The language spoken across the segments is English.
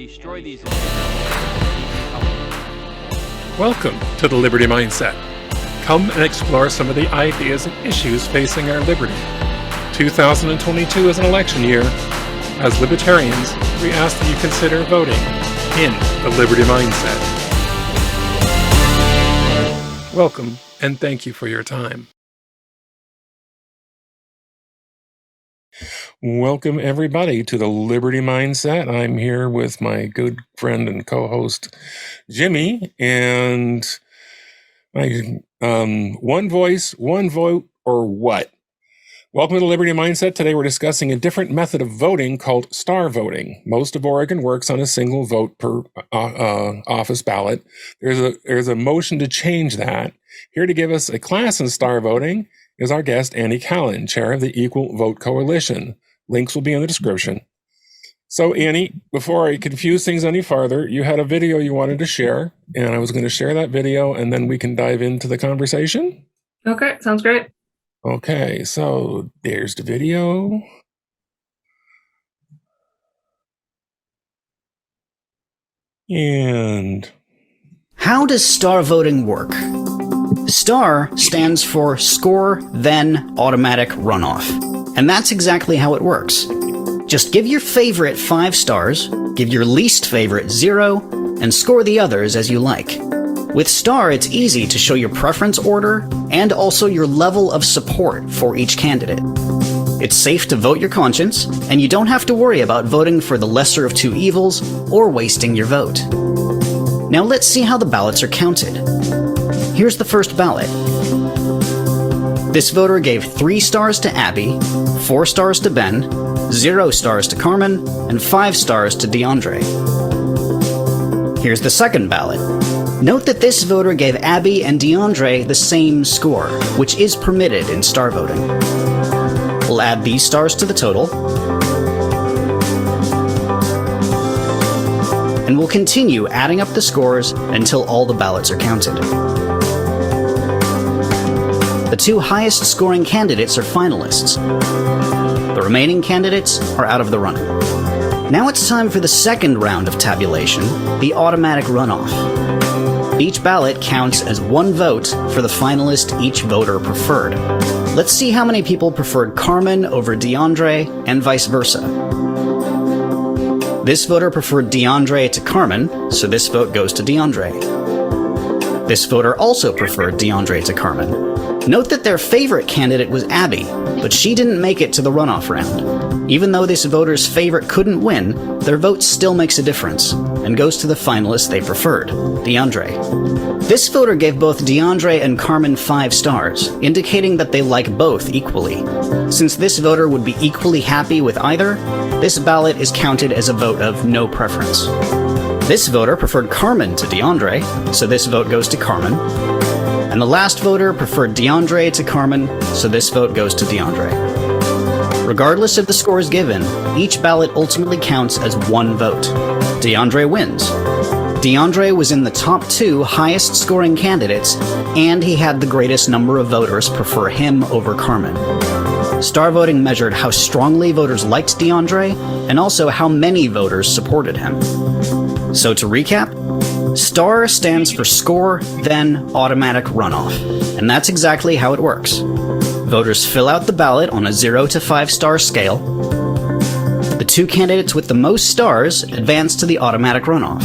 destroy these. Welcome to the Liberty Mindset. Come and explore some of the ideas and issues facing our liberty. 2022 is an election year. As libertarians, we ask that you consider voting in the Liberty Mindset. Welcome, and thank you for your time. Welcome, everybody, to the Liberty Mindset. I'm here with my good friend and co-host, Jimmy, and my one voice, one vote, or what? Welcome to the Liberty Mindset. Today we're discussing a different method of voting called star voting. Most of Oregon works on a single vote per office ballot. There's a motion to change that. Here to give us a class in star voting is our guest, Kallen, chair of the Equal Vote Coalition. Links will be in the description. So, Annie, before I confuse things any farther, you had a video you wanted to share, and I was going to share that video, and then we can dive into the conversation. Okay, sounds great. Okay, so there's the video. And how does star voting work? STAR stands for Score, Then Automatic Runoff. And that's exactly how it works. Just give your favorite 5 stars, give your least favorite 0, and score the others as you like. With STAR, it's easy to show your preference order and also your level of support for each candidate. It's safe to vote your conscience, and you don't have to worry about voting for the lesser of two evils or wasting your vote. Now let's see how the ballots are counted. Here's the first ballot. This voter gave 3 stars to Abby, 4 stars to Ben, 0 stars to Carmen, and 5 stars to DeAndre. Here's the second ballot. Note that this voter gave Abby and DeAndre the same score, which is permitted in star voting. We'll add these stars to the total, and we'll continue adding up the scores until all the ballots are counted. The 2 highest scoring candidates are finalists. The remaining candidates are out of the running. Now it's time for the second round of tabulation, the automatic runoff. Each ballot counts as 1 vote for the finalist each voter preferred. Let's see how many people preferred Carmen over DeAndre and vice versa. This voter preferred DeAndre to Carmen, so this vote goes to DeAndre. This voter also preferred DeAndre to Carmen. Note that their favorite candidate was Abby, but she didn't make it to the runoff round. Even though this voter's favorite couldn't win, their vote still makes a difference, and goes to the finalist they preferred, DeAndre. This voter gave both DeAndre and Carmen 5 stars, indicating that they like both equally. Since this voter would be equally happy with either, this ballot is counted as a vote of no preference. This voter preferred Carmen to DeAndre, so this vote goes to Carmen. And the last voter preferred DeAndre to Carmen, so this vote goes to DeAndre. Regardless of the scores given, each ballot ultimately counts as 1 vote. DeAndre wins. DeAndre was in the top 2 highest scoring candidates, and he had the greatest number of voters prefer him over Carmen. Star voting measured how strongly voters liked DeAndre, and also how many voters supported him. So to recap, STAR stands for Score, Then Automatic Runoff, and that's exactly how it works. Voters fill out the ballot on a 0 to 5 star scale. The 2 candidates with the most stars advance to the automatic runoff.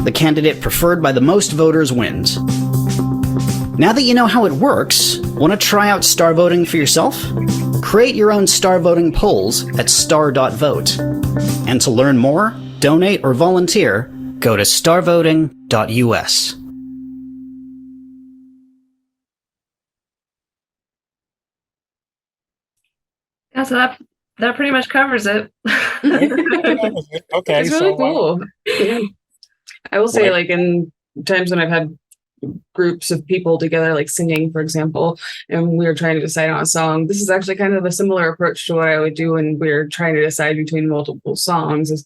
The candidate preferred by the most voters wins. Now that you know how it works, want to try out star voting for yourself? Create your own star voting polls at star.vote. And to learn more, donate, or volunteer, go to starvoting.us. Yeah, so that pretty much covers it. Okay, it's really cool. I will say, like, in times when I've had groups of people together, like singing, for example, and we were trying to decide on a song, this is actually kind of a similar approach to what I would do when we're trying to decide between multiple songs.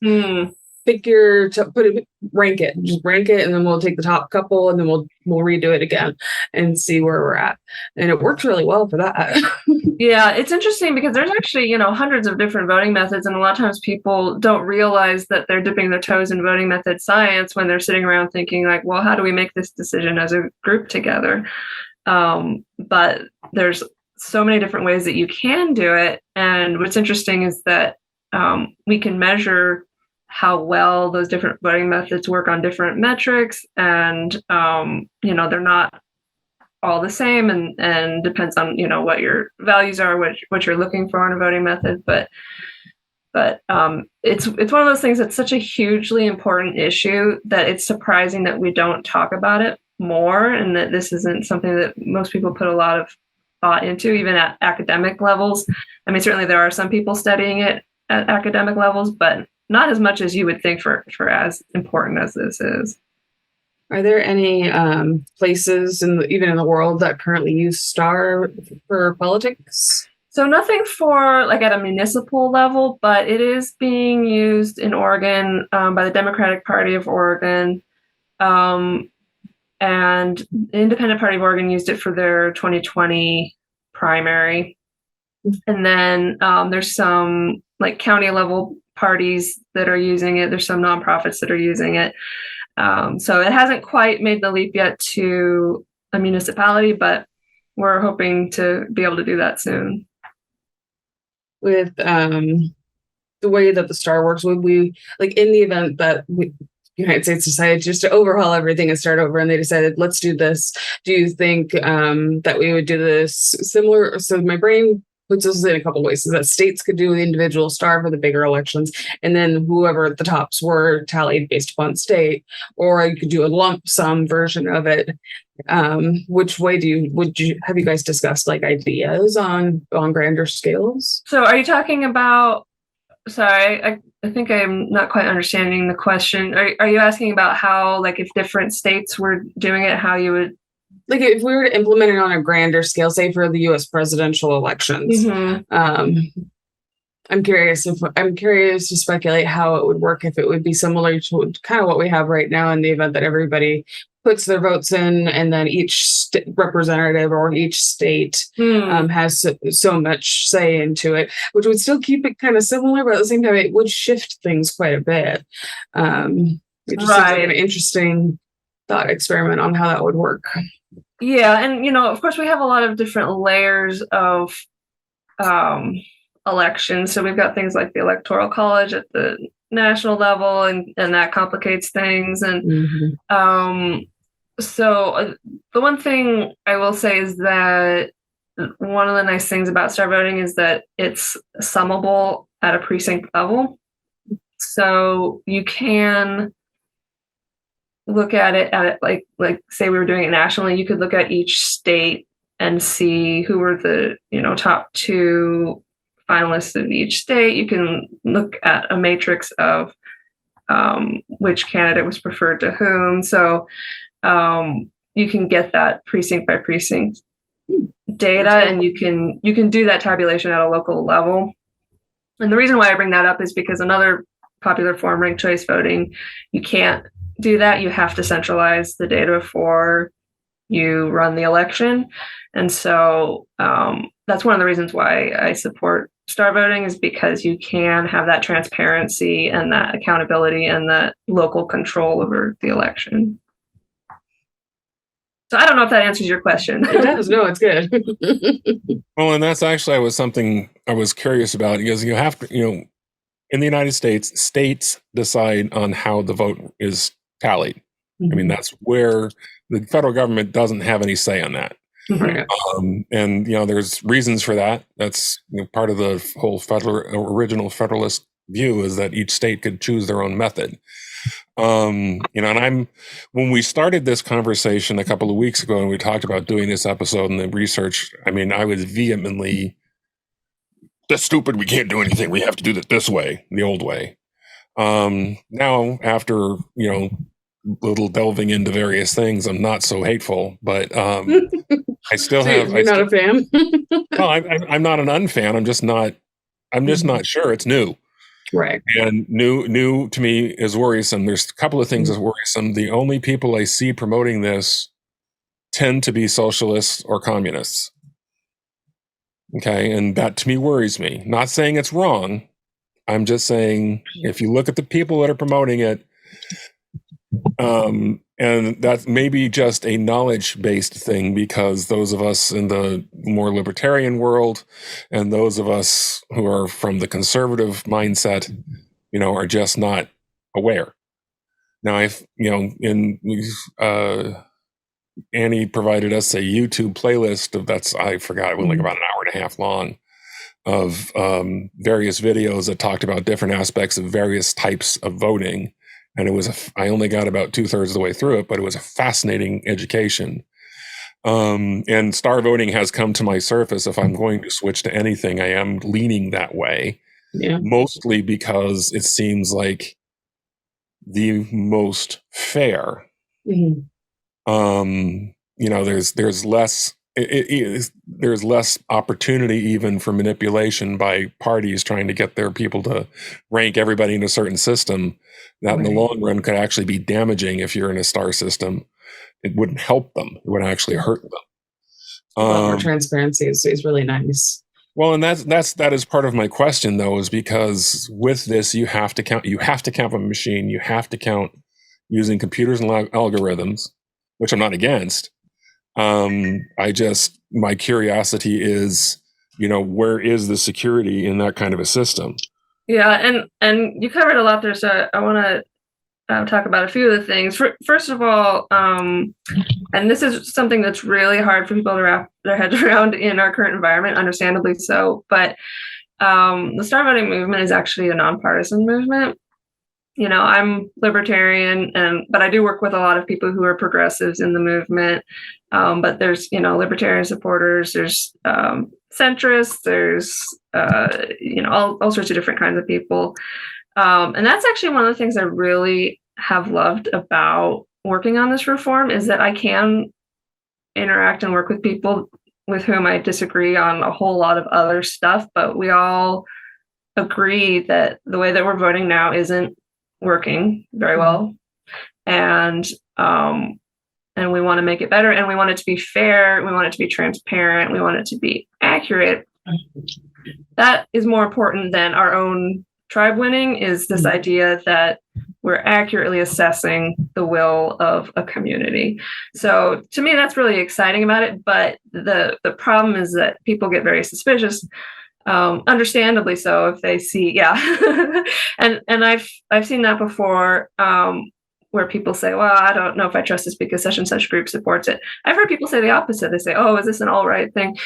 rank it, just rank it, and then we'll take the top couple, and then we'll redo it again and see where we're at. And it worked really well for that. Yeah, it's interesting because there's actually, hundreds of different voting methods, and a lot of times people don't realize that they're dipping their toes in voting method science when they're sitting around thinking like, well, how do we make this decision as a group together? But there's so many different ways that you can do it. And what's interesting is that we can measure how well those different voting methods work on different metrics. And, they're not all the same and depends on, what your values are, what you're looking for in a voting method. But it's one of those things that's such a hugely important issue that it's surprising that we don't talk about it more, and that this isn't something that most people put a lot of thought into, even at academic levels. I mean, certainly there are some people studying it at academic levels, but not as much as you would think for as important as this is. Are there any places even in the world that currently use STAR for politics? So nothing for like at a municipal level, but it is being used in Oregon by the Democratic Party of Oregon. And the Independent Party of Oregon used it for their 2020 primary. And then there's some like county level parties that are using it. There's some nonprofits that are using it. So it hasn't quite made the leap yet to a municipality, but we're hoping to be able to do that soon. With the way that the STAR works, would we, like in the event that United States decided just to overhaul everything and start over, and they decided, let's do this, do you think that we would do this similar? So my brain puts us in a couple of ways, is that states could do the individual STAR for the bigger elections, and then whoever the tops were tallied based upon state, or you could do a lump sum version of it. Which way have you guys discussed like ideas on grander scales? So are you talking about, sorry, I think I'm not quite understanding the question. Are you asking about how, like, if different states were doing it, how you would, like if we were to implement it on a grander scale, say for the US presidential elections? I'm curious to speculate how it would work, if it would be similar to kind of what we have right now, in the event that everybody puts their votes in, and then each representative or each state has so much say into it, which would still keep it kind of similar, but at the same time, it would shift things quite a bit. It just seems like an interesting thought experiment on how that would work. Yeah, and of course, we have a lot of different layers of elections. So we've got things like the Electoral College at the national level, and that complicates things. And so the one thing I will say is that one of the nice things about STAR voting is that it's summable at a precinct level. So you can look at it like say we were doing it nationally, you could look at each state and see who were the top two finalists of each state. You can look at a matrix of which candidate was preferred to whom. So you can get that precinct by precinct data, and you can do that tabulation at a local level. And the reason why I bring that up is because another popular form, ranked choice voting, you can't do that. You have to centralize the data before you run the election. And so that's one of the reasons why I support STAR voting, is because you can have that transparency and that accountability and that local control over the election. So I don't know if that answers your question. It does. No, it's good. Well, and that's actually something I was curious about, because you have to, in the United States, states decide on how the vote is tallied. I mean, that's where the federal government doesn't have any say on that. Right. And there's reasons for that. That's part of the whole original Federalist view, is that each state could choose their own method. And when we started this conversation a couple of weeks ago, and we talked about doing this episode and the research, I mean, I was vehemently, that's stupid. We can't do anything. We have to do it this way, the old way. Now, after little delving into various things, I'm not so hateful, but I still have. You're not a fan? No, I'm not an unfan. I'm just not sure. It's new. Right. And new to me is worrisome. There's a couple of things that's worrisome. The only people I see promoting this tend to be socialists or communists. Okay, and that to me worries me. Not saying it's wrong. I'm just saying if you look at the people that are promoting it, and that's maybe just a knowledge-based thing, because those of us in the more libertarian world and those of us who are from the conservative mindset, are just not aware. Now, Annie provided us a YouTube playlist I forgot, it was like about an hour and a half long, of various videos that talked about different aspects of various types of voting. And I only got about 2/3 of the way through it, but it was a fascinating education. And star voting has come to my surface. If I'm going to switch to anything, I am leaning that way. Yeah. Mostly because it seems like the most fair. Mm-hmm. There's less. There's less opportunity even for manipulation by parties trying to get their people to rank everybody in a certain system. That in the long run could actually be damaging. If you're in a star system, it wouldn't help them. It would actually hurt them. A lot more transparency is really nice. Well, and that is part of my question, though, is because with this, you have to count a machine. You have to count using computers and algorithms, which I'm not against. My curiosity is, where is the security in that kind of a system? Yeah, and you covered a lot there, so I want to talk about a few of the things. First of all, and this is something that's really hard for people to wrap their heads around in our current environment, understandably so, but the star voting movement is actually a nonpartisan movement. I'm libertarian, but I do work with a lot of people who are progressives in the movement. But there's, libertarian supporters, there's centrists, there's, all sorts of different kinds of people. And that's actually one of the things I really have loved about working on this reform, is that I can interact and work with people with whom I disagree on a whole lot of other stuff, but we all agree that the way that we're voting now isn't working very well, and we want to make it better, and we want it to be fair, we want it to be transparent, we want it to be accurate. That is more important than our own tribe winning, is this idea that we're accurately assessing the will of a community. So to me, that's really exciting about it, but the problem is that people get very suspicious, understandably so, if they see, and I've seen that before, where people say, well, I don't know if I trust this because such and such group supports it. I've heard people say the opposite. They say, oh, is this an alt-right thing?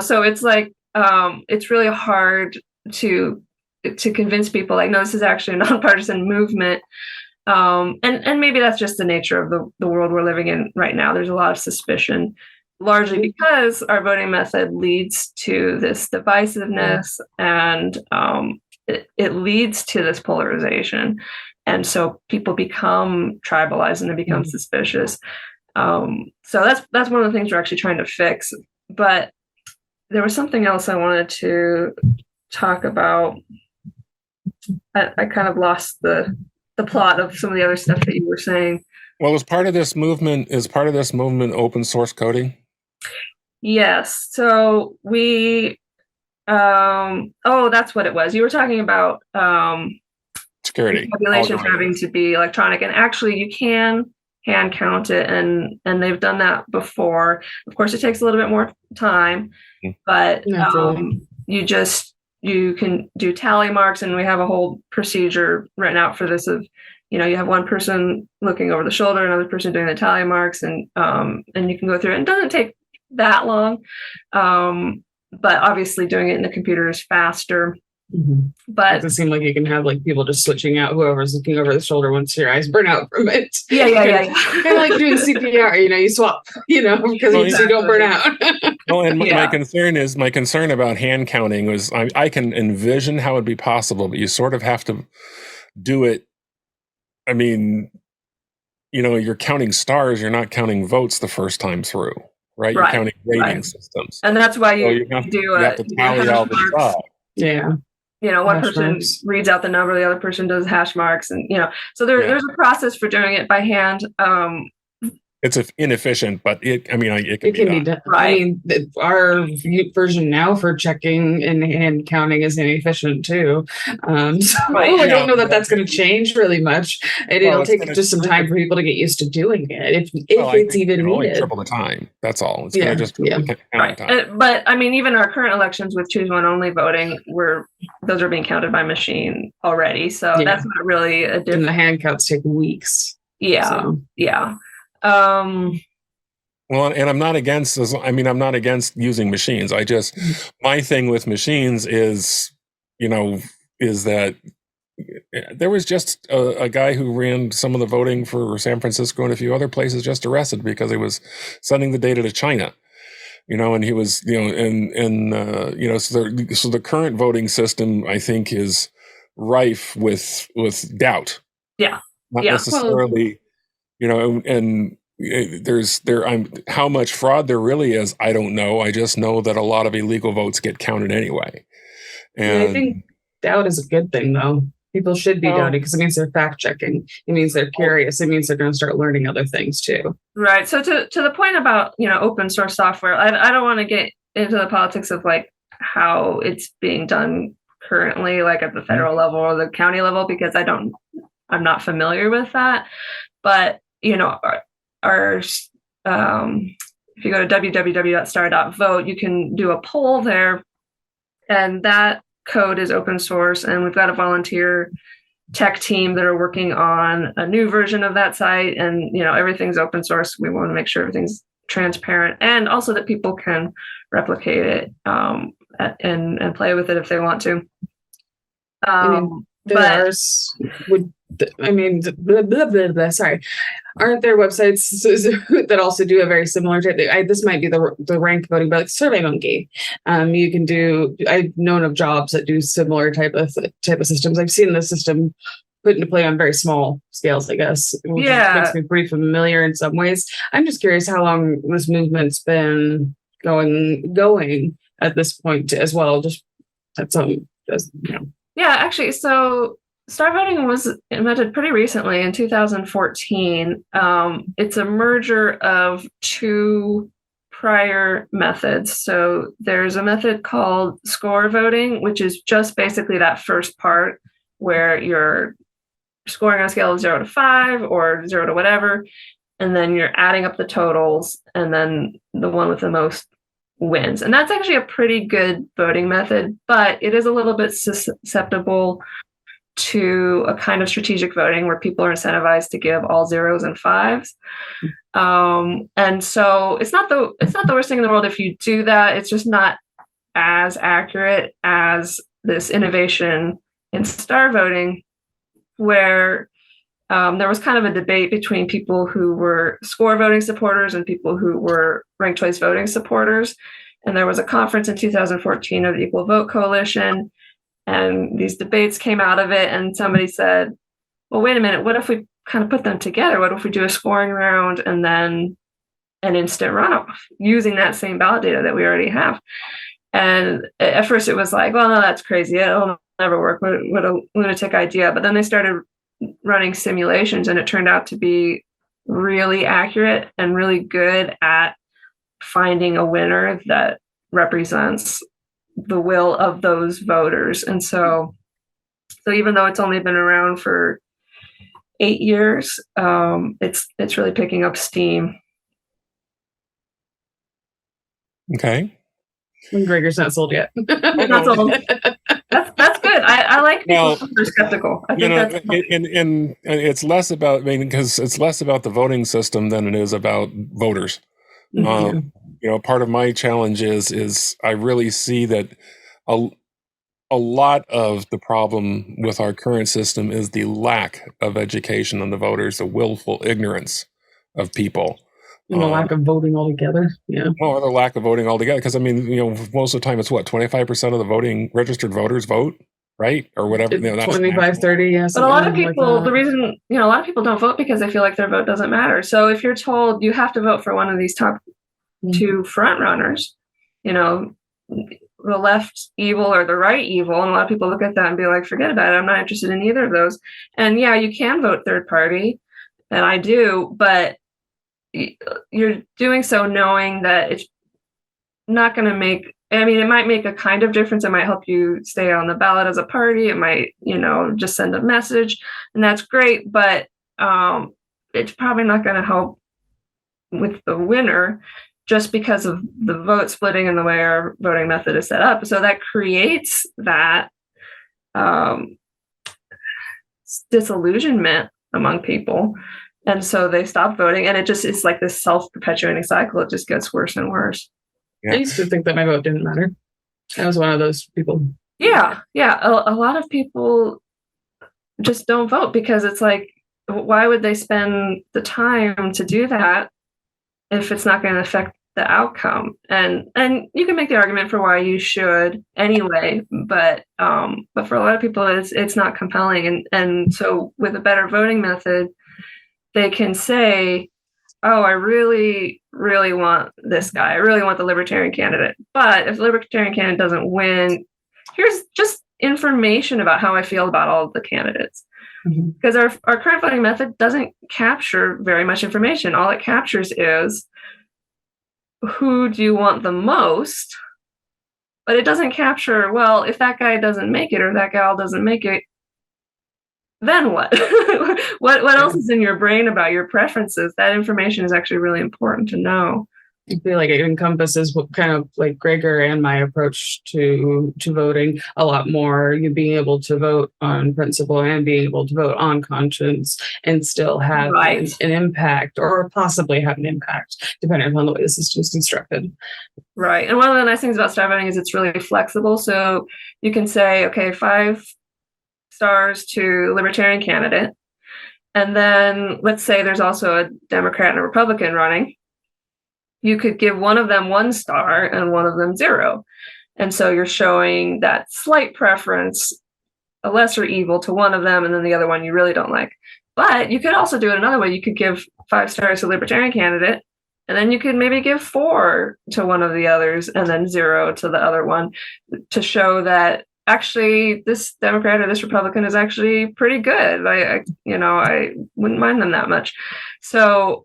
So it's like, it's really hard to convince people, like, no, this is actually a nonpartisan movement. And maybe that's just the nature of the world we're living in right now. There's a lot of suspicion, largely because our voting method leads to this divisiveness, and it leads to this polarization. And so people become tribalized and they become suspicious. So that's one of the things we're actually trying to fix. But there was something else I wanted to talk about. I kind of lost the plot of some of the other stuff that you were saying. Well, is part of this movement open source coding? Yes. So we, that's what it was. You were talking about security populations having to be electronic, and actually you can hand count it, and they've done that before. Of course, it takes a little bit more time, but you can do tally marks, and we have a whole procedure written out for this of, you have one person looking over the shoulder, another person doing the tally marks, and you can go through it. It doesn't take that long, but obviously doing it in the computer is faster. But it doesn't seem like you can have people just switching out whoever's looking over the shoulder once your eyes burn out from it. Yeah. Kind of like doing CPR, you swap, because you don't burn out. Well, and my concern about hand counting was I can envision how it'd be possible, but you sort of have to do it. I mean, you're counting stars, you're not counting votes the first time through, right? You're counting rating systems. And that's why you have to tally all the stuff. Yeah. one Hash person marks. reads out the number, the other person does hash marks, and so there's a process for doing it by hand. It's inefficient, but it can be done. Right. I mean, our version now for checking and hand counting is inefficient too. So I don't know that that's going to change really much. And it'll take just some time for people to get used to doing it, if it's even needed. Triple the time. That's all. It's going to just triple the right. time. But I mean, even our current elections with choose one only voting, those are being counted by machine already. So that's not really a difference. And the hand counts take weeks. Yeah. So. Yeah. Well, and I'm not against using machines. My thing with machines is that there was just a guy who ran some of the voting for San Francisco and a few other places just arrested because he was sending the data to China, and he was, so the current voting system, I think, is rife with doubt. Yeah. Not necessarily. How much fraud there really is, I don't know. I just know that a lot of illegal votes get counted anyway. And I think doubt is a good thing, though. People should be doubting because it means they're fact checking. It means they're curious. It means they're going to start learning other things too. Right. So to the point about open source software, I don't want to get into the politics of like how it's being done currently, like at the federal level or the county level, because I'm not familiar with that. But our if you go to www.star.vote, you can do a poll there, and that code is open source, and we've got a volunteer tech team that are working on a new version of that site, and everything's open source. We want to make sure everything's transparent, and also that people can replicate it and play with it if they want to. Sorry, aren't there websites that also do a very similar type? This might be the rank voting, but like SurveyMonkey, you can do. I've known of jobs that do similar type of systems. I've seen the system put into play on very small scales, I guess. Which makes me pretty familiar in some ways. I'm just curious how long this movement's been going at this point as well. Just that's something. Yeah, actually, so star voting was invented pretty recently in 2014. It's a merger of two prior methods. So there's a method called score voting, which is just basically that first part where you're scoring on a scale of 0 to 5 or 0 to whatever, and then you're adding up the totals, and then the one with the most wins. And that's actually a pretty good voting method, but it is a little bit susceptible to a kind of strategic voting where people are incentivized to give all 0s and 5s. And so it's not the worst thing in the world if you do that. It's just not as accurate as this innovation in star voting, where there was kind of a debate between people who were score voting supporters and people who were ranked choice voting supporters. And there was a conference in 2014 of the Equal Vote Coalition, and these debates came out of it. And somebody said, well, wait a minute, what if we kind of put them together? What if we do a scoring round and then an instant runoff using that same ballot data that we already have? And at first it was like, well, no, that's crazy. It'll never work. What a lunatic idea. But then they started running simulations, and it turned out to be really accurate and really good at finding a winner that represents the will of those voters. And so even though it's only been around for 8 years, it's really picking up steam. Okay. Gregor's not sold yet. Not sold. That's good. I like people who are skeptical. I think and it's less about, because it's less about the voting system than it is about voters. Part of my challenge is I really see that a lot of the problem with our current system is the lack of education on the voters, the willful ignorance of people. And the lack of voting altogether. Yeah. Or the lack of voting altogether. Because, most of the time it's 25% of the voting registered voters vote, right? Or whatever. 25, 30, yes. But a lot of people, the reason, a lot of people don't vote because they feel like their vote doesn't matter. So if you're told you have to vote for one of these top two front runners, the left evil or the right evil, and a lot of people look at that and be like, forget about it, I'm not interested in either of those. And yeah, you can vote third party, and I do, but you're doing so knowing that it's not going to make, I mean, it might make a kind of difference. It might help you stay on the ballot as a party. It might, just send a message, and that's great, but it's probably not going to help with the winner just because of the vote splitting and the way our voting method is set up. So that creates that disillusionment among people. And so they stop voting, and it's like this self-perpetuating cycle. It just gets worse and worse. Yeah. I used to think that my vote didn't matter. I was one of those people. Yeah. A lot of people just don't vote because it's like, why would they spend the time to do that if it's not going to affect the outcome? And you can make the argument for why you should anyway, but for a lot of people, it's not compelling. And so with a better voting method, they can say, oh, I really, really want this guy. I really want the libertarian candidate. But if the libertarian candidate doesn't win, here's just information about how I feel about all of the candidates. Because our current voting method doesn't capture very much information. All it captures is who do you want the most, but it doesn't capture, well, if that guy doesn't make it or that gal doesn't make it, then what? What else is in your brain about your preferences? That information is actually really important to know. I feel like it encompasses what kind of like Gregor and my approach to voting a lot more. You being able to vote on principle and being able to vote on conscience and still have an impact, or possibly have an impact, depending upon the way the system is constructed. Right. And one of the nice things about star voting is it's really flexible. So you can say, okay, 5 stars to libertarian candidate. And then let's say there's also a Democrat and a Republican running. You could give one of them 1 star and one of them 0. And so you're showing that slight preference, a lesser evil to one of them, and then the other one you really don't like. But you could also do it another way. You could give 5 stars to the libertarian candidate, and then you could maybe give 4 to one of the others and then 0 to the other one, to show that actually this Democrat or this Republican is actually pretty good. I wouldn't mind them that much. So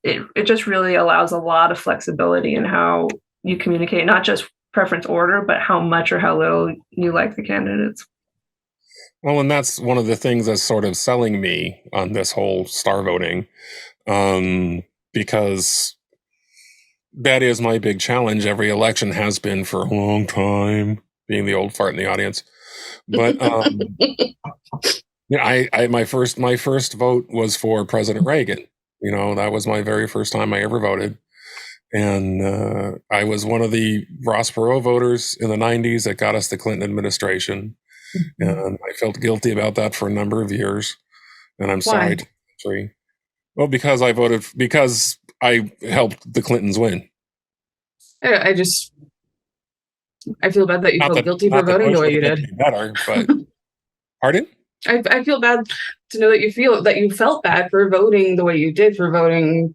it just really allows a lot of flexibility in how you communicate, not just preference order, but how much or how little you like the candidates. Well, and that's one of the things that's sort of selling me on this whole star voting, because that is my big challenge. Every election has been for a long time, being the old fart in the audience. But my first vote was for President Reagan. That was my very first time I ever voted. And I was one of the Ross Perot voters in the 90s that got us the Clinton administration. And I felt guilty about that for a number of years. And I'm sorry. Well, because I helped the Clintons win. I feel bad that you felt guilty for voting the way you did. Better, but pardon? I feel bad to know that you felt bad for voting the way you did, for voting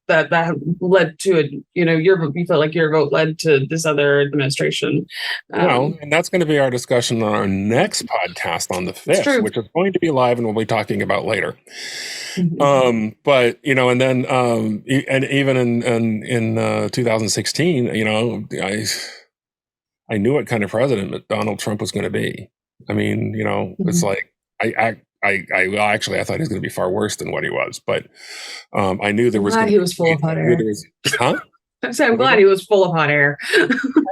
that led to it. You felt like your vote led to this other administration. And that's going to be our discussion on our next podcast on the 5th, which is going to be live and we'll be talking about later. But and then and even in 2016, I knew what kind of president Donald Trump was going to be. I mean, it's like I thought he was going to be far worse than what he was, but I knew there was. He was full of hot air. I'm glad he was full of hot air.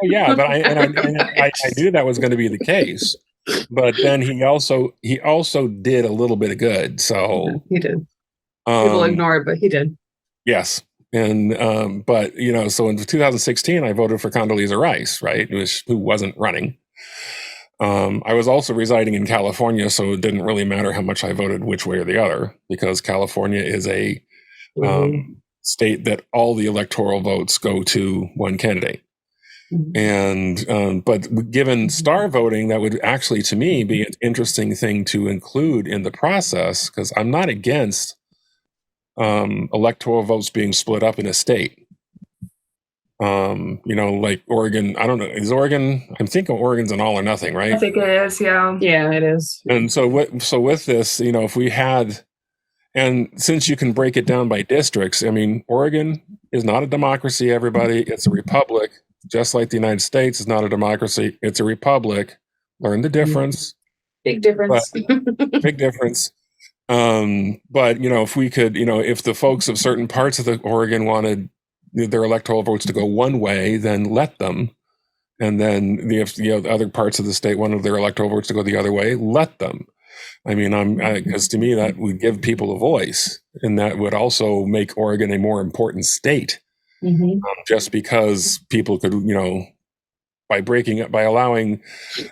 Yeah, but I knew that was going to be the case. But then he also did a little bit of good. So he did. People ignore it, but he did. Yes. And but so in 2016 I voted for Condoleezza Rice, right? Who wasn't running. I was also residing in California, so it didn't really matter how much I voted which way or the other, because California is a state that all the electoral votes go to one candidate. And but given star voting, that would actually, to me, be an interesting thing to include in the process, because I'm not against electoral votes being split up in a state. Like Oregon. I don't know. Is Oregon? I'm thinking Oregon's an all or nothing, right? I think it is. Yeah. Yeah, it is. And so with this, if we had, and since you can break it down by districts, I mean, Oregon is not a democracy, everybody. It's a republic, just like the United States is not a democracy. It's a republic. Learn the difference. Big difference. Big difference. But if we could, if the folks of certain parts of the Oregon wanted their electoral votes to go one way, then let them. And then if other parts of the state wanted their electoral votes to go the other way, let them. I mean, because to me that would give people a voice, and that would also make Oregon a more important state. Just because people could, by allowing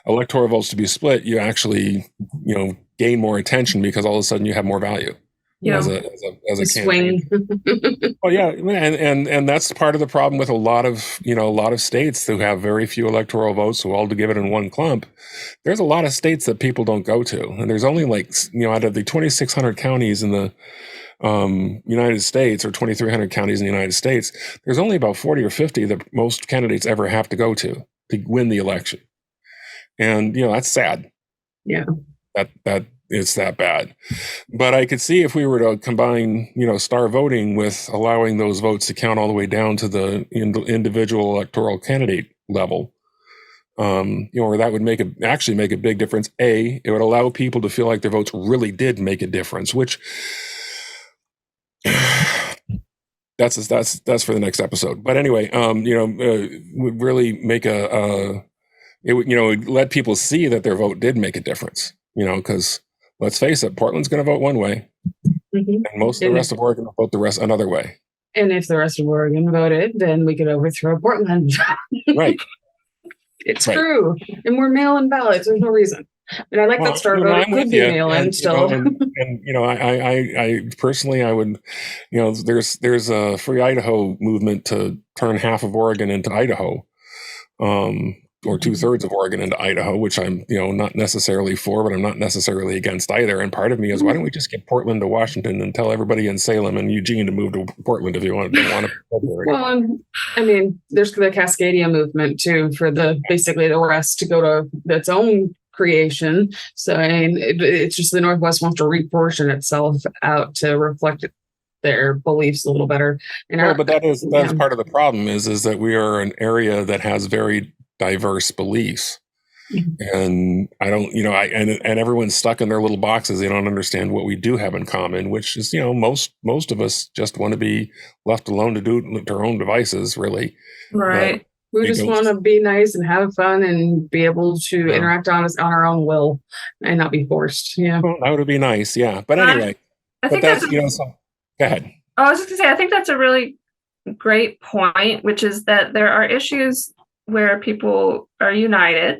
electoral votes to be split, you actually, gain more attention because all of a sudden you have more value. Yeah. As a swing. Well, yeah, and that's part of the problem with a lot of states who have very few electoral votes, who all to give it in one clump. There's a lot of states that people don't go to, and there's only out of the 2,600 counties in the United States, or 2,300 counties in the United States, there's only about 40 or 50 that most candidates ever have to go to win the election, and that's sad. Yeah, that it's that bad. But I could see if we were to combine, star voting with allowing those votes to count all the way down to the individual electoral candidate level, where that would actually make a big difference. It would allow people to feel like their votes really did make a difference, which that's for the next episode. But anyway, would really make it would let people see that their vote did make a difference, because let's face it, Portland's going to vote one way, and most of the rest of Oregon will vote another way. And if the rest of Oregon voted, then we could overthrow Portland. Right. It's true. And we're mail-in ballots. There's no reason. And I like that star vote. It could be mail-in still. I personally, I would, there's a Free Idaho movement to turn half of Oregon into Idaho. Or 2/3 of Oregon into Idaho, which I'm, not necessarily for, but I'm not necessarily against either. And part of me is, why don't we just get Portland to Washington and tell everybody in Salem and Eugene to move to Portland if you don't want to. Well, I mean, there's the Cascadia movement too, for basically the West to go to its own creation. So I mean, it's just the Northwest wants to reportion itself out to reflect their beliefs a little better. And but that's part of the problem is that we are an area that has very diverse beliefs, and I don't, and everyone's stuck in their little boxes. They don't understand what we do have in common, which is, most of us just want to be left alone to do their own devices, really. Right. We just want to be nice and have fun and be able to interact on our own will and not be forced. Yeah. Well, that would be nice. Yeah. But anyway, I think that's go ahead. I was just gonna say, I think that's a really great point, which is that there are issues where people are united.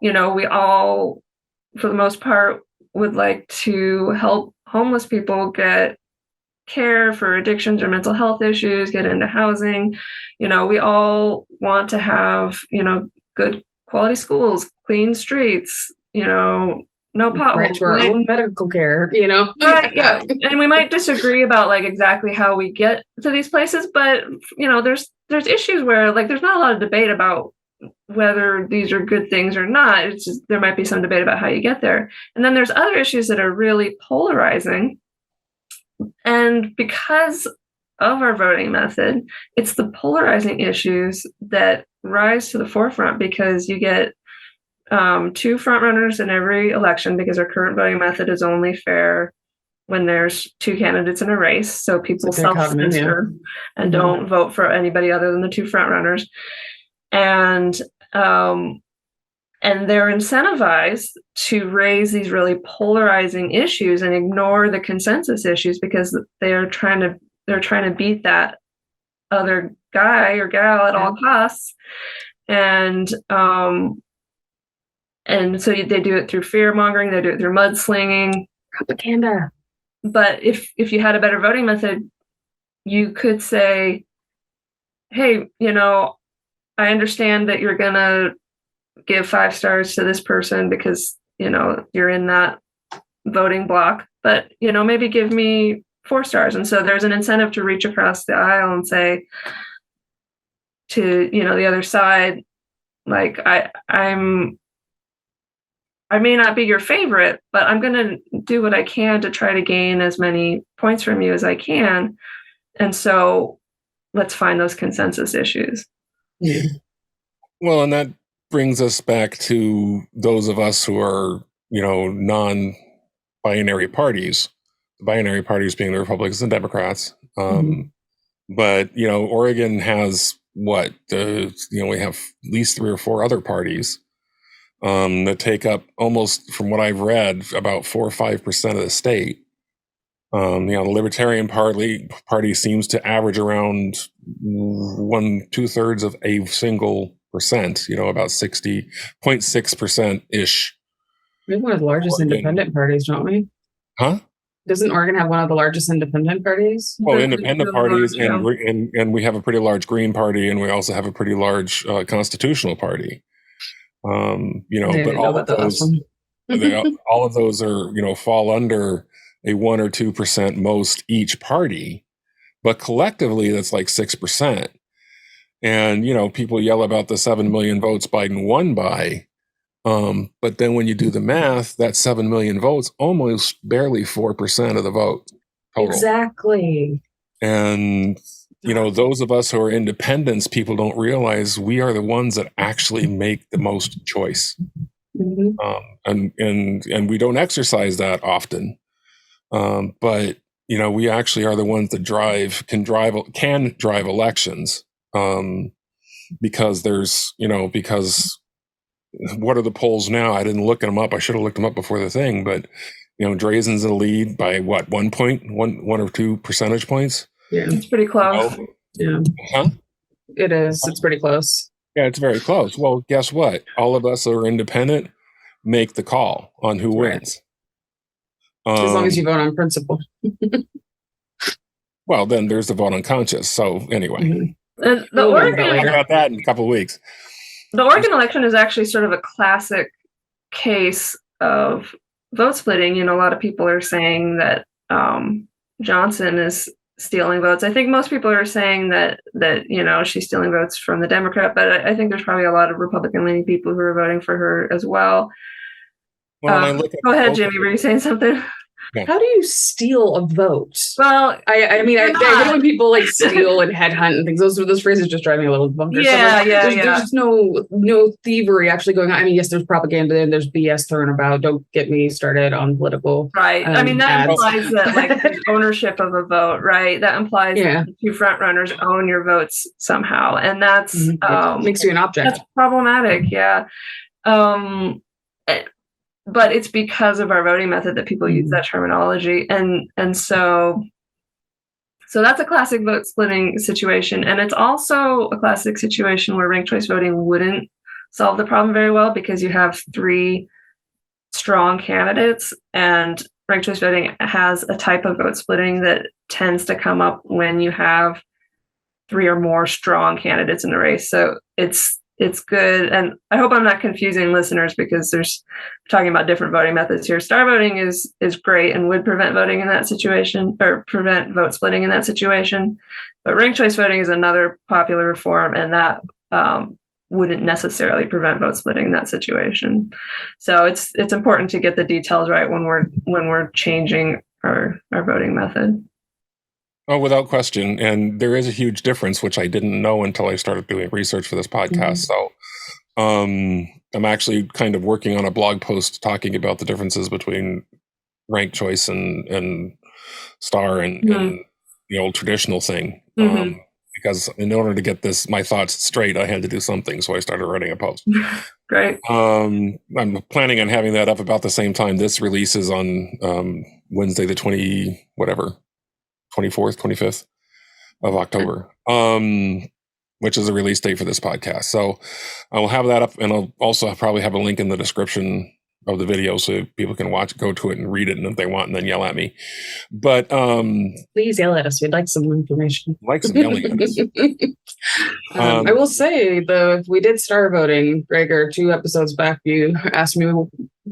We all, for the most part, would like to help homeless people get care for addictions or mental health issues, get into housing. We all want to have, good quality schools, clean streets, no potholes. Right to our own medical care, Right, yeah. And we might disagree about exactly how we get to these places, but there's issues where there's not a lot of debate about whether these are good things or not. It's just there might be some debate about how you get there. And then there's other issues that are really polarizing. And because of our voting method, it's the polarizing issues that rise to the forefront, because you get 2 front runners in every election, because our current voting method is only fair when there's 2 candidates in a race. So people self-censor and don't vote for anybody other than the 2 front runners. And they're incentivized to raise these really polarizing issues and ignore the consensus issues, because they're trying to beat that other guy or gal at all costs. And so they do it through fear mongering, they do it through mudslinging, propaganda. But if you had a better voting method, you could say, hey, I understand that you're going to give 5 stars to this person because, you're in that voting block, but, maybe give me 4 stars. And so there's an incentive to reach across the aisle and say, to, the other side, like I may not be your favorite, but I'm going to do what I can to try to gain as many points from you as I can. And so let's find those consensus issues. Yeah. Well, and that brings us back to those of us who are, non-binary parties. The binary parties being the Republicans and Democrats. But, Oregon has we have at least 3 or 4 other parties that take up almost, from what I've read, about 4 or 5% of the state. The Libertarian Party seems to average around 2/3 of a single percent, about 60.6% ish. We have one of the largest independent parties, don't we? Huh? Doesn't Oregon have one of the largest independent parties? Oh, independent parties, and we have a pretty large Green Party, and we also have a pretty large Constitutional Party. But all of those, all of those are, fall under a 1 or 2% most each party, but collectively that's like 6%. And people yell about the 7 million votes Biden won by, but then when you do the math, that 7 million votes almost barely 4% of the vote total. Exactly. And those of us who are independents, people don't realize we are the ones that actually make the most choice. And we don't exercise that often. But we actually are the ones that can drive elections. Because there's, because what are the polls now? I didn't look them up. I should have looked them up before the thing, but Drazen's in the lead by what, 1 or 2 percentage points? Yeah, it's pretty close. Yeah. Huh? It is. It's pretty close. Yeah, it's very close. Well, guess what? All of us that are independent make the call on who wins. As long as you vote on principle. Well, then there's the vote on conscience. So anyway, the we'll Oregon, talk about that in a couple of weeks. The Oregon election is actually sort of a classic case of vote splitting. A lot of people are saying that Johnson is stealing votes. I think most people are saying that she's stealing votes from the Democrat, but I think there's probably a lot of Republican-leaning people who are voting for her as well. Go ahead, Jimmy. Were you saying something? Yeah. How do you steal a vote? Well, I hate when people like steal and headhunt and things. Those phrases just drive me a little bonkers. There's no thievery actually going on. I mean, yes, there's propaganda and there's BS thrown about. Don't get me started on political. Right. I mean, that implies that like ownership of a vote, right? That implies that the 2 front runners own your votes somehow, and that's makes you an object. That's problematic. Yeah. But it's because of our voting method that people use that terminology. And so that's a classic vote splitting situation. And it's also a classic situation where ranked choice voting wouldn't solve the problem very well because you have 3 strong candidates, and ranked choice voting has a type of vote splitting that tends to come up when you have 3 or more strong candidates in the race. So it's good. And I hope I'm not confusing listeners because we're talking about different voting methods here. Star voting is great and would prevent voting in that situation, or prevent vote splitting in that situation. But ranked choice voting is another popular form, and that wouldn't necessarily prevent vote splitting in that situation. So it's important to get the details right when we're changing our voting method. Oh, without question. And there is a huge difference, which I didn't know until I started doing research for this podcast. So I'm actually kind of working on a blog post talking about the differences between ranked choice and star and the old traditional thing. Because in order to get my thoughts straight, I had to do something. So I started writing a post. Great. I'm planning on having that up about the same time this releases on Wednesday, the 24th, 25th of October, which is a release date for this podcast. So I will have that up, and I'll also probably have a link in the description of the video so people can go to it and read it, and if they want, and then yell at me. But please yell at us. We'd like some information. Like some yelling at us. I will say, though, if we did star voting, Gregor, 2 episodes back, you asked me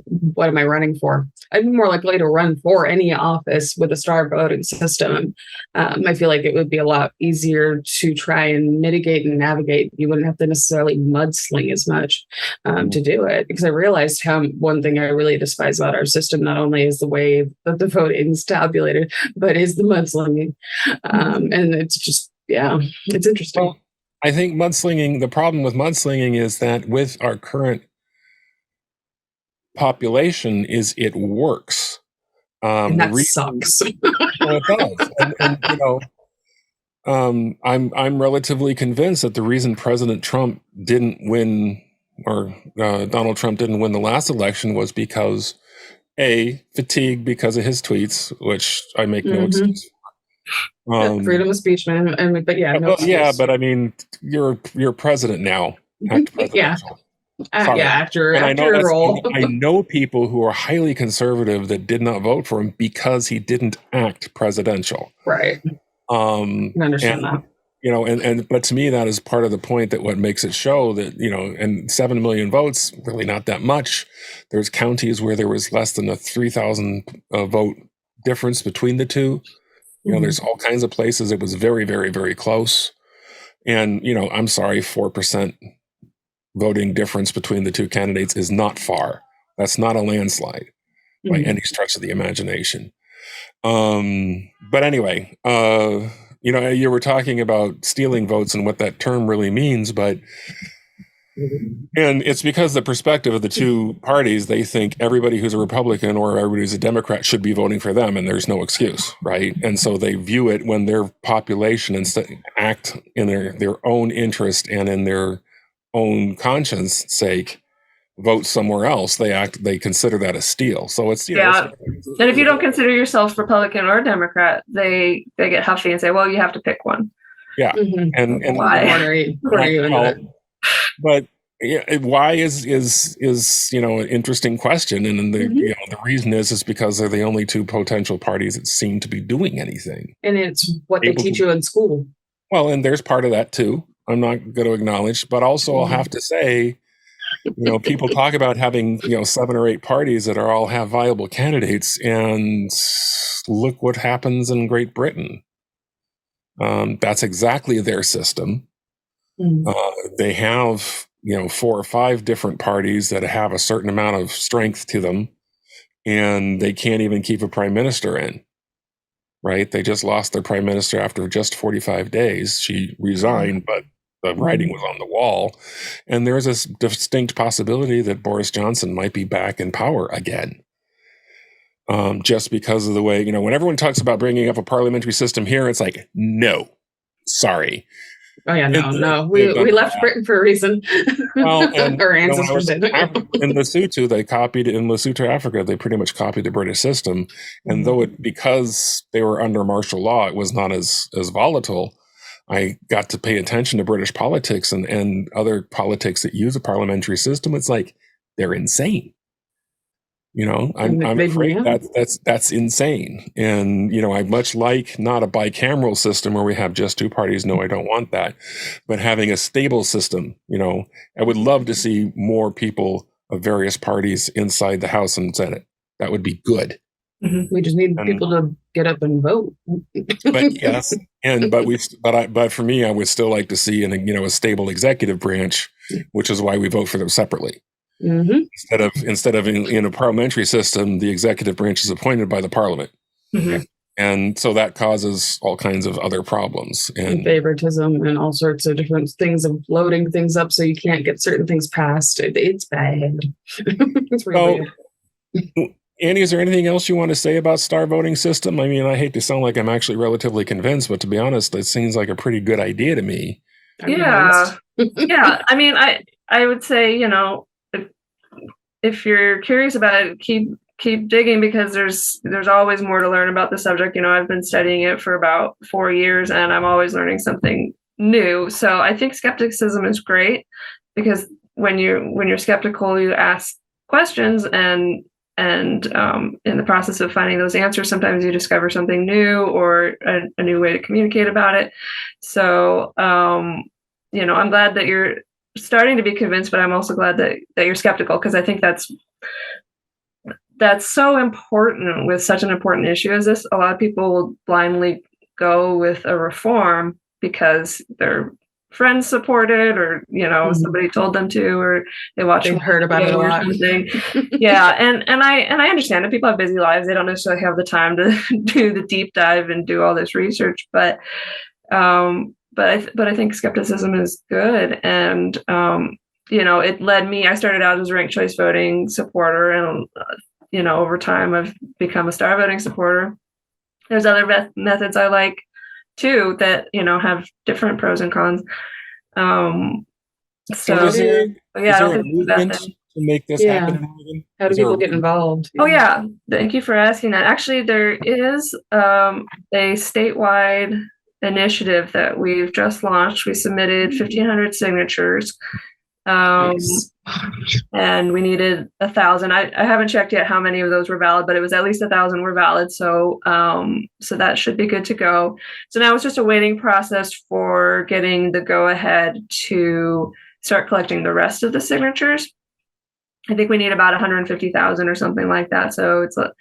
what am I running for? I'd be more likely to run for any office with a star voting system. I feel like it would be a lot easier to try and mitigate and navigate. You wouldn't have to necessarily mudsling as much to do it, because I realized how one thing I really despise about our system not only is the way that the voting is tabulated, but is the mudslinging. And it's just, yeah, it's interesting. Well, I think mudslinging, the problem with mudslinging is that with our current population is it works. And that sucks. Well, it does. And you know, I'm relatively convinced that the reason President Trump didn't win, or Donald Trump didn't win the last election, was because fatigue because of his tweets, which I make no excuse for. Freedom of speech, man. But yeah, no excuse. Yeah, but I mean, you're president now. Yeah. After I know a role. I know people who are highly conservative that did not vote for him because he didn't act presidential. Right. I understand that. You know, but to me, that is part of the point, that what makes it show that, you know, and 7 million votes, really not that much. There's counties where there was less than a 3,000 vote difference between the two. You know, there's all kinds of places it was very, very, very close. And, you know, I'm sorry, 4% voting difference between the two candidates is not far. That's not a landslide by any stretch of the imagination. But anyway, you know, you were talking about stealing votes and what that term really means, and it's because the perspective of the two parties, they think everybody who's a Republican or everybody who's a Democrat should be voting for them, and there's no excuse, right? And so they view it when their population instead act in their own interest and in their own conscience sake vote somewhere else, they consider that a steal. So it's, you know, and if you don't consider yourself Republican or Democrat, they get huffy and say, well, you have to pick one. Yeah. And why? But yeah, why is you know, an interesting question, and the you know, the reason is because they're the only two potential parties that seem to be doing anything, and it's what they teach you in school. Well, and there's part of that too. I'm not going to acknowledge, but also I'll have to say, you know, people talk about having, you know, 7 or 8 parties that all have viable candidates, and look what happens in Great Britain. That's exactly their system. They have, you know, 4 or 5 different parties that have a certain amount of strength to them, and they can't even keep a prime minister in. Right? They just lost their prime minister after just 45 days. She resigned, but the writing was on the wall. And there's a distinct possibility that Boris Johnson might be back in power again. Just because of the way, you know, when everyone talks about bringing up a parliamentary system here, it's like, no, sorry. Oh yeah, no. We left Britain for a reason. Well, and our ancestors did. In Lesotho, Africa, they pretty much copied the British system. And though because they were under martial law, it was not as volatile. I got to pay attention to British politics and other politics that use a parliamentary system. It's like, they're insane. You know, I'm afraid that's insane. And, you know, I much like not a bicameral system where we have just 2 parties. No, I don't want that. But having a stable system, you know, I would love to see more people of various parties inside the House and Senate. That would be good. We just need people to get up and vote. But yes, but for me, I would still like to see a stable executive branch, which is why we vote for them separately. Instead of in a parliamentary system, the executive branch is appointed by the parliament, and so that causes all kinds of other problems and favoritism and all sorts of different things of loading things up so you can't get certain things passed. It's bad. It's really bad. Annie, is there anything else you want to say about star voting system? I mean, I hate to sound like I'm actually relatively convinced, but to be honest, it seems like a pretty good idea to me. Yeah. I mean, I would say, you know, if you're curious about it, keep digging, because there's always more to learn about the subject. You know, I've been studying it for about 4 years, and I'm always learning something new. So I think skepticism is great, because when you're skeptical, you ask questions, and in the process of finding those answers, sometimes you discover something new or a new way to communicate about it. So, you know, I'm glad that you're starting to be convinced, but I'm also glad that you're skeptical, because I think that's that's so important with such an important issue as this. A lot of people will blindly go with a reform because their friends support it, or somebody told them to, or they've heard about it a lot. Yeah, and I understand that people have busy lives; they don't necessarily have the time to do the deep dive and do all this research. But I think skepticism is good, and it led me. I started out as a ranked choice voting supporter, and over time I've become a star voting supporter. There's other methods I like too that have different pros and cons. So is there a movement to make this happen? How do people get involved? Oh yeah, thank you for asking that. Actually, there is a statewide initiative that we've just launched. We submitted 1,500 signatures. Nice. And we needed 1,000. I haven't checked yet how many of those were valid, but it was at least 1,000 were valid. So that should be good to go. So now it's just a waiting process for getting the go ahead to start collecting the rest of the signatures. I think we need about 150,000 or something like that. So it's a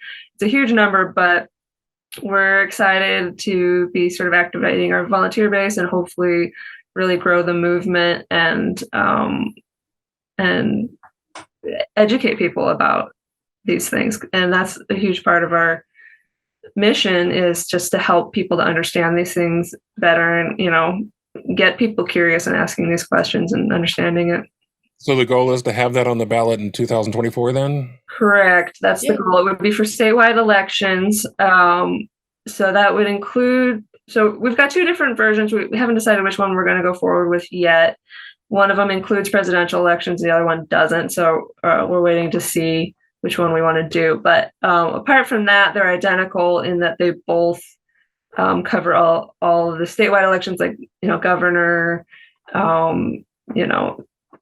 huge number, but we're excited to be sort of activating our volunteer base and hopefully really grow the movement and educate people about these things. And that's a huge part of our mission, is just to help people to understand these things better and, get people curious and asking these questions and understanding it. So the goal is to have that on the ballot in 2024 then? Correct. That's the goal. It would be for statewide elections. So that would include, so we've got two different versions. We haven't decided which one we're going to go forward with yet. One of them includes presidential elections. The other one doesn't. So we're waiting to see which one we want to do. But apart from that, they're identical in that they both cover all of the statewide elections, like, governor,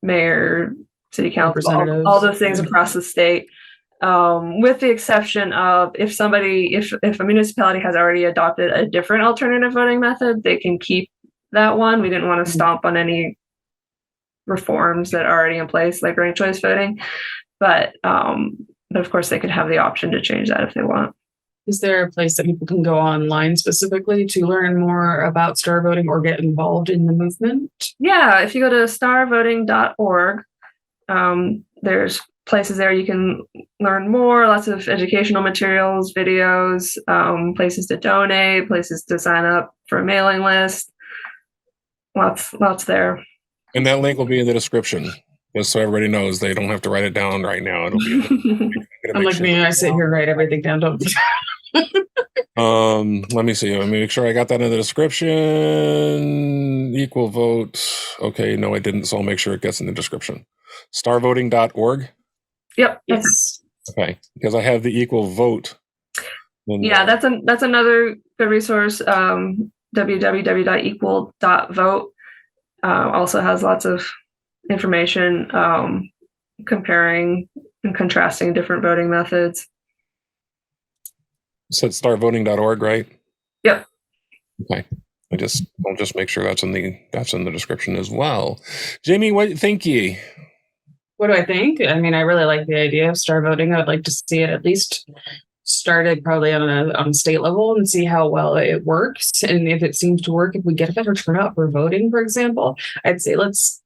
mayor, city council, all those things across the state. With the exception of if a municipality has already adopted a different alternative voting method, they can keep that one. We didn't want to stomp on any reforms that are already in place, like ranked choice voting. But of course, they could have the option to change that if they want. Is there a place that people can go online specifically to learn more about star voting or get involved in the movement? Yeah, if you go to starvoting.org, there's places there you can learn more, lots of educational materials, videos, places to donate, places to sign up for a mailing list. Lots there. And that link will be in the description, just so everybody knows. They don't have to write it down right now. It'll be. I'm like me. I sit here, write everything down. Don't. Let me see. Let me make sure I got that in the description. Equal vote. Okay, no, I didn't. So I'll make sure it gets in the description. Starvoting.org. Yep. Yes. Okay, because I have the equal vote. Yeah, that's another good resource. www.equal.vote also has lots of information comparing and contrasting different voting methods. You said starvoting.org, right? Yep. Okay. I'll just make sure that's in the description as well. Jamie, what think ye? What do I think? I mean, I really like the idea of star voting. I would like to see it at least started probably on a state level and see how well it works. And if it seems to work, if we get a better turnout for voting, for example, I'd say let's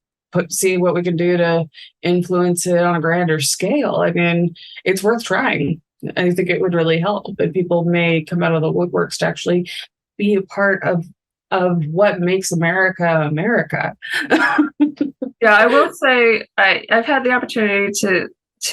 see what we can do to influence it on a grander scale. I mean, it's worth trying. I think it would really help. And people may come out of the woodworks to actually be a part of what makes America America. Yeah, I will say I've had the opportunity to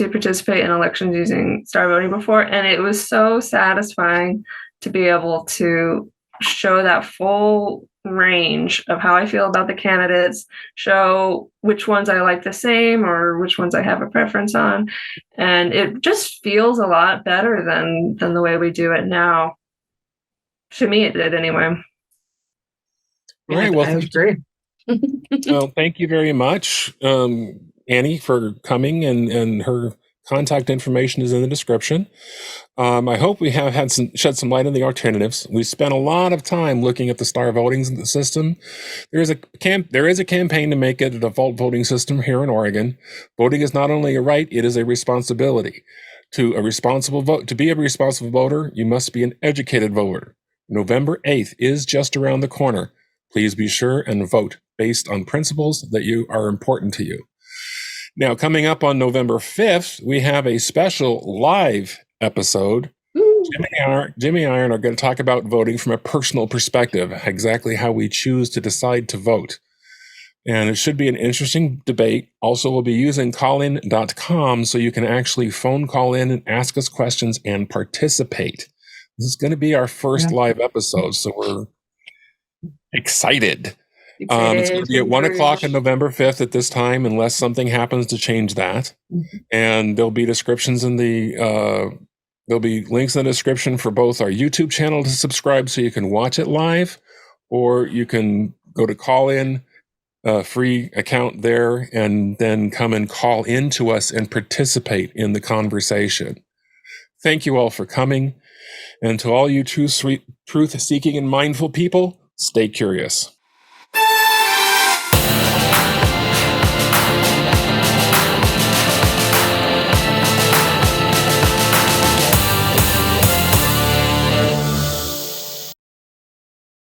participate in elections using star voting before, and it was so satisfying to be able to show that full range of how I feel about the candidates, show which ones I like the same or which ones I have a preference on. And it just feels a lot better than the way we do it now. To me, it did anyway. All right. Well, I agree. Well, thank you very much, Annie, for coming, and her contact information is in the description. I hope we have shed some light on the alternatives. We spent a lot of time looking at the star voting system. There is a campaign to make it a default voting system here in Oregon. Voting is not only a right, it is a responsibility. To a responsible vote, to be a responsible voter, you must be an educated voter. November 8th is just around the corner. Please be sure and vote based on principles that are important to you. Now, coming up on November 5th, we have a special live episode. Jimmy and Iron are going to talk about voting from a personal perspective, exactly how we choose to decide to vote. And it should be an interesting debate. Also, we'll be using callin.com so you can actually phone call in and ask us questions and participate. This is going to be our first live episode, so we're excited. It's going to be at 1 o'clock on November 5th at this time, unless something happens to change that. And there'll be descriptions in there'll be links in the description for both our YouTube channel to subscribe so you can watch it live, or you can go to Callin, free account there, and then come and call in to us and participate in the conversation. Thank you all for coming. And to all you truth-seeking and mindful people, stay curious.